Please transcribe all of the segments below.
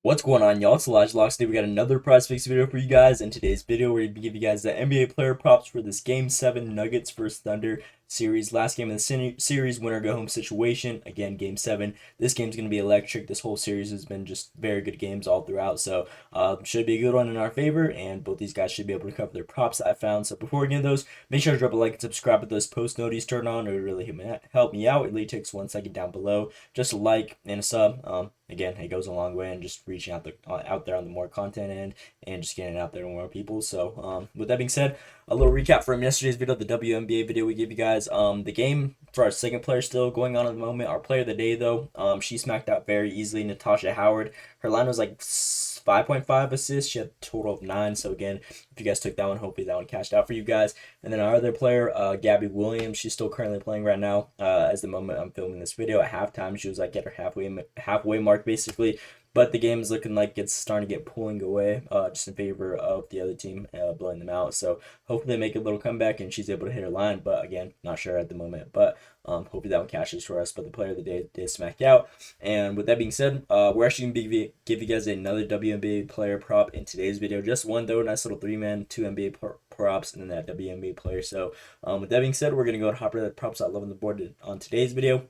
What's going on, y'all? It's Elijah Locks. Today we got another prize picks video for you guys. In today's video, we're going to give you guys the NBA player props for this Game 7 Nuggets vs Thunder series. Last game of the series, winner go home situation. Again, Game 7. This game's going to be electric. This whole series has been just very good games all throughout. So, should be a good one in our favor. And both these guys should be able to cover their props that I found. So, before we get into those, make sure to drop a like and subscribe with those post notifications turned on. It would really help me out. It really takes 1 second down below. Just a like and a sub. Again, it goes a long way and just reaching out there on the more content end and just getting it out there to more people. So with that being said, a little recap from yesterday's video, the WNBA video we gave you guys. The game for our second player still going on at the moment. Our player of the day though, she smacked out very easily. Natasha Howard. Her line was like 5.5 assists. She had a total of 9. So again, if you guys took that one, hopefully that one cashed out for you guys. And then our other player, Gabby Williams, she's still currently playing right now. As the moment I'm filming this video, at halftime, she was like at her halfway mark basically. But the game is looking like it's starting to get pulling away, just in favor of the other team, blowing them out. So hopefully they make a little comeback and she's able to hit her line. But again, not sure at the moment. But hopefully that one cashes for us. But the player of the day did smack out. And with that being said, we're actually going to give you guys another WNBA player prop in today's video. Just one though, nice little 3-man, 2 NBA props, and then that WNBA player. So with that being said, we're going to go and hop right at props at 11 on the board on today's video.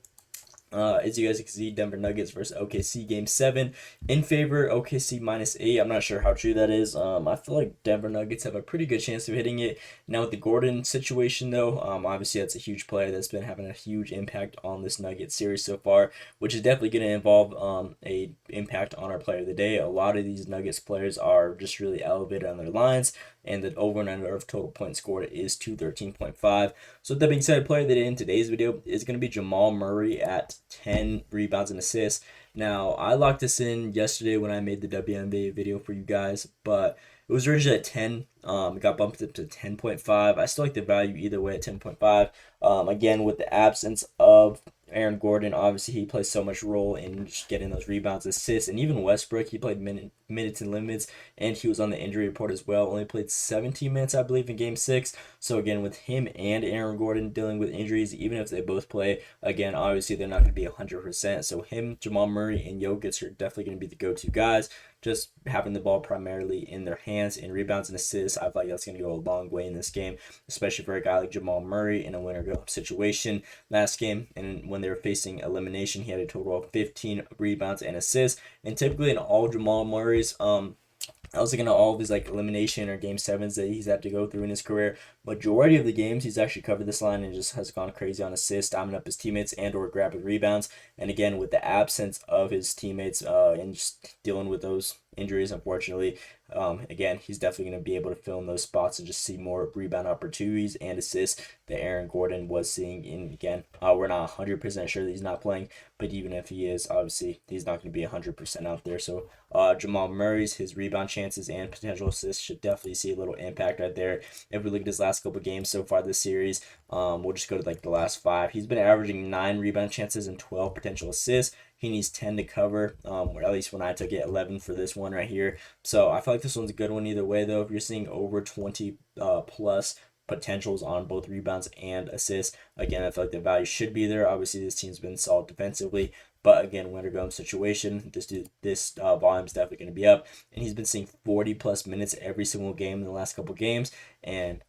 As you guys can see, Denver Nuggets versus OKC Game 7 in favor OKC -8. I'm not sure how true that is. I feel like Denver Nuggets have a pretty good chance of hitting it. Now with the Gordon situation though, obviously that's a huge player that's been having a huge impact on this Nuggets series so far, which is definitely going to involve a impact on our player of the day. A lot of these Nuggets players are just really elevated on their lines, and the over and under of total points scored is 213.5. So with that being said, player of the day in today's video is going to be Jamal Murray at 10 rebounds and assists. Now, I locked this in yesterday when I made the WNBA video for you guys, but it was originally at 10. It got bumped up to 10.5. I still like the value either way at 10.5. Again, with the absence of Aaron Gordon, obviously he plays so much role in just getting those rebounds, assists, and even Westbrook, he played minutes and limits, and he was on the injury report as well. Only played 17 minutes, I believe, in Game 6. So again, with him and Aaron Gordon dealing with injuries, even if they both play, again, obviously they're not going to be 100%. So him, Jamal Murray, and Jokic are definitely going to be the go-to guys. Just having the ball primarily in their hands in rebounds and assists, I feel like that's going to go a long way in this game, especially for a guy like Jamal Murray in a winner-go situation. Last game, and when they were facing elimination, he had a total of 15 rebounds and assists. And typically in all Jamal Murray's I was looking at all of his like elimination or game sevens that he's had to go through in his career. Majority of the games he's actually covered this line and just has gone crazy on assists, diamond up his teammates and or grabbing rebounds. And again, with the absence of his teammates and just dealing with those injuries, unfortunately, again, he's definitely going to be able to fill in those spots and just see more rebound opportunities and assists that Aaron Gordon was seeing. And again, we're not 100% sure that he's not playing, but even if he is, obviously, he's not going to be 100% out there. So Jamal Murray's, his rebound chances and potential assists should definitely see a little impact right there. If we look at his last couple games so far this series, we'll just go to like the last 5. He's been averaging 9 rebound chances and 12 potential assists. He needs 10 to cover, or at least when I took it, 11 for this one right here. So I feel like this one's a good one either way, though. If you're seeing over 20 plus potentials on both rebounds and assists, again, I feel like the value should be there. Obviously, this team's been solid defensively, but again, winner go situation, this volume's definitely going to be up. And he's been seeing 40 plus minutes every single game in the last couple games, and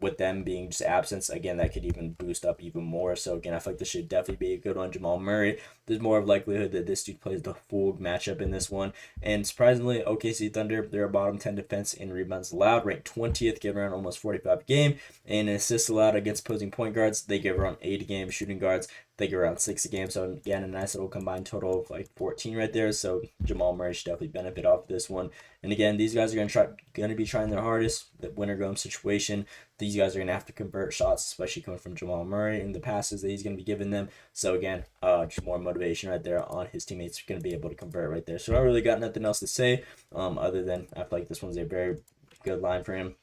with them being just absence, again, that could even boost up even more. So again, I feel like this should definitely be a good one. Jamal Murray, there's more of likelihood that this dude plays the full matchup in this one. And surprisingly, OKC Thunder, they're a bottom 10 defense in rebounds allowed, ranked 20th, give around almost 45 a game. And assists allowed against opposing point guards, they give around 8 a game. Shooting guards, they get around 6 a game. So again, a nice little combined total of like 14 right there. So Jamal Murray should definitely benefit off of this one. And again, these guys are going to be trying their hardest. The winner go situation, these guys are going to have to convert shots, especially coming from Jamal Murray and the passes that he's going to be giving them. So again, just more motivation right there on his teammates going to be able to convert right there. So I really got nothing else to say other than I feel like this one's a very good line for him.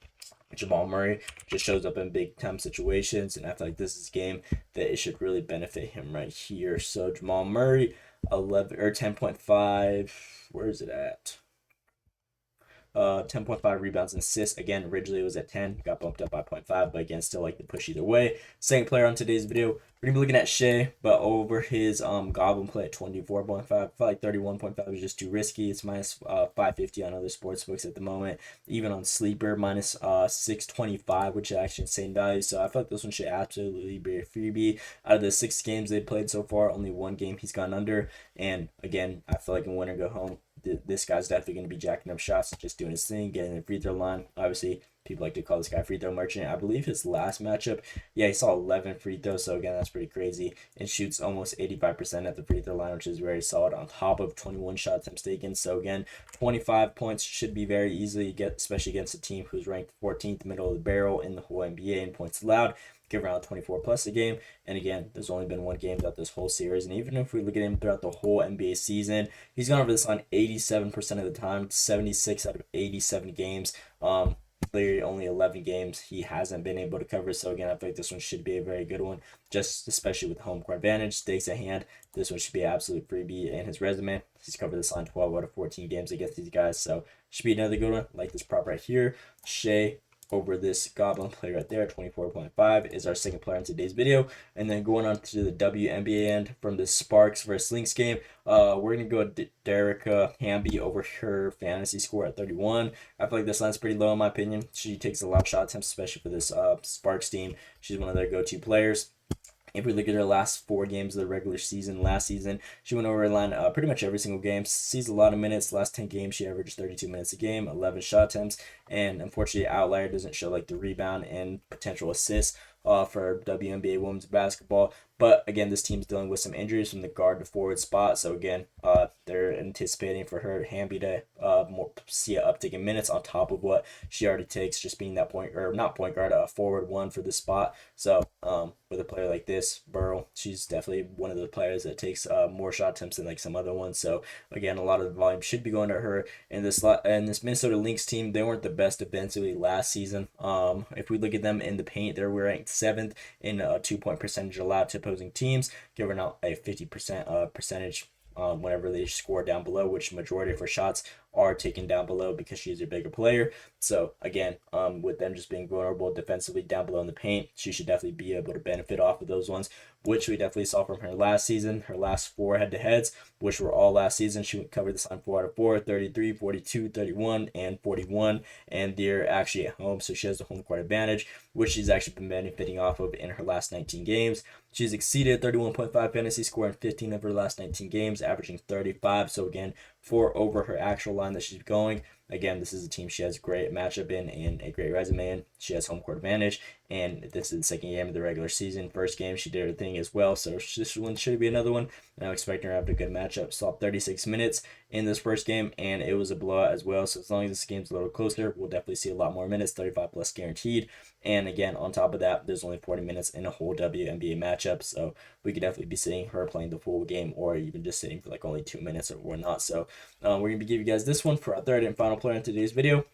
Jamal Murray just shows up in big time situations, and I feel like this is a game that it should really benefit him right here. So Jamal Murray, 11 or 10.5. Where is it at? 10.5 rebounds and assists. Again, originally it was at 10, got bumped up by 0.5, but again, still like the push either way. Second player on today's video, we're gonna be looking at Shai, but over his goblin play at 24.5. I felt like 31.5 was just too risky. It's minus 550 on other sports books at the moment. Even on Sleeper, minus 625, which is actually insane value. So I feel like this one should absolutely be a freebie. Out of the 6 games they played so far, only 1 game he's gone under. And again, I feel like in win or go home, this guy's definitely going to be jacking up shots, just doing his thing, getting the free throw line. Obviously, people like to call this guy free throw merchant. I believe his last matchup, yeah, he saw 11 free throws. So again, that's pretty crazy. And shoots almost 85% at the free throw line, which is very solid, on top of 21 shot attempts taken. So again, 25 points should be very easily get, especially against a team who's ranked 14th, middle of the barrel in the whole NBA in points allowed. Give around 24 plus a game. And again, there's only been 1 game throughout this whole series. And even if we look at him throughout the whole NBA season, he's gone over this line 87% of the time, 76 out of 87 games. Literally only 11 games he hasn't been able to cover. So again, I think this one should be a very good one, just especially with the home court advantage, stakes at hand. This one should be an absolute freebie in his resume. He's covered this line 12 out of 14 games against these guys. So should be another good one, like this prop right here. Shai over this goblin player right there, 24.5 is our second player in today's video. And then going on to the WNBA end from the Sparks versus Lynx game, we're gonna go Dearica Hamby over her fantasy score at 31. I feel like this line's pretty low in my opinion. She takes a lot of shot attempts, especially for this Sparks team. She's one of their go-to players. If we look at her last 4 games of the regular season, last season, she went over her line pretty much every single game. Sees a lot of minutes. Last 10 games, she averaged 32 minutes a game, 11 shot attempts, and unfortunately, Outlier doesn't show like the rebound and potential assists for WNBA women's basketball. But again, this team's dealing with some injuries from the guard to forward spot. So again, they're anticipating for her Hamby to see an uptick in minutes on top of what she already takes, just being that not point guard, forward 1 for the spot. So with a player like this, Burrow, she's definitely one of the players that takes more shot attempts than like some other ones. So again, a lot of the volume should be going to her. And this Minnesota Lynx team, they weren't the best defensively last season. If we look at them in the paint, they were ranked 7th in 2-point percentage allowed to opposing teams, giving out a 50% percentage whenever they score down below, which majority of her shots are taken down below because she's a bigger player. So again, with them just being vulnerable defensively down below in the paint, she should definitely be able to benefit off of those ones, which we definitely saw from her last season. Her last 4 head-to-heads, which were all last season, she covered this on 4 out of 4, 33, 42, 31, and 41, and they're actually at home, so she has the home court advantage, which she's actually been benefiting off of in her last 19 games. She's exceeded 31.5 fantasy score in 15 of her last 19 games, averaging 35. So again, 4 over her actual line that she's going. Again, this is a team she has a great matchup in and a great resume in. She has home court advantage, and this is the second game of the regular season. First game, she did her thing as well, so this one should be another one. And I'm expecting her to have a good matchup. Saw 36 minutes in this first game, and it was a blowout as well. So as long as this game's a little closer, we'll definitely see a lot more minutes, 35 plus guaranteed. And again, on top of that, there's only 40 minutes in a whole WNBA matchup, so we could definitely be seeing her playing the full game, or even just sitting for like only 2 minutes or whatnot. So we're gonna be giving you guys this one for our third and final player in today's video.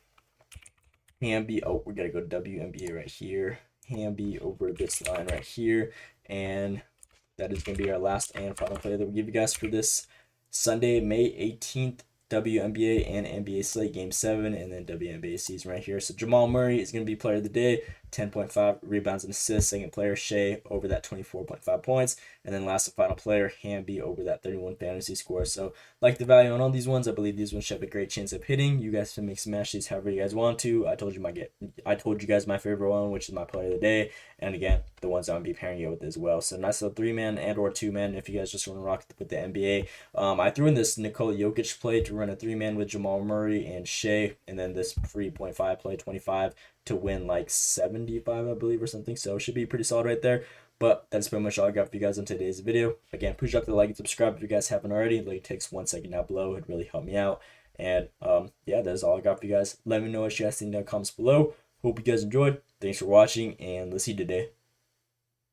Hamby, we gotta go WNBA right here. Hamby over this line right here, and that is gonna be our last and final player that we give you guys for this Sunday, May 18th. WNBA and NBA slate game 7, and then WNBA season right here. So Jamal Murray is going to be player of the day, 10.5 rebounds and assists. Second player, Shai over that 24.5 points, and then last and final player, Hamby over that 31 fantasy score. So like the value on all these ones, I believe these ones should have a great chance of hitting. You guys can make smash these however you guys want to. I told you guys my favorite one, which is my player of the day, and again the ones I'm gonna be pairing you with as well. So nice little 3-man and or 2-man if you guys just want to rock with the NBA. I threw in this Nikola Jokic play to run a 3-man with Jamal Murray and Shai, and then this 3.5 play 25 to win like 75, I believe, or something. So it should be pretty solid right there. But that's pretty much all I got for you guys in today's video. Again, please drop the like and subscribe if you guys haven't already. It takes 1 second down below. It'd really help me out. And yeah, that's all I got for you guys. Let me know what you guys think in the comments below. Hope you guys enjoyed. Thanks for watching, and let's see you today.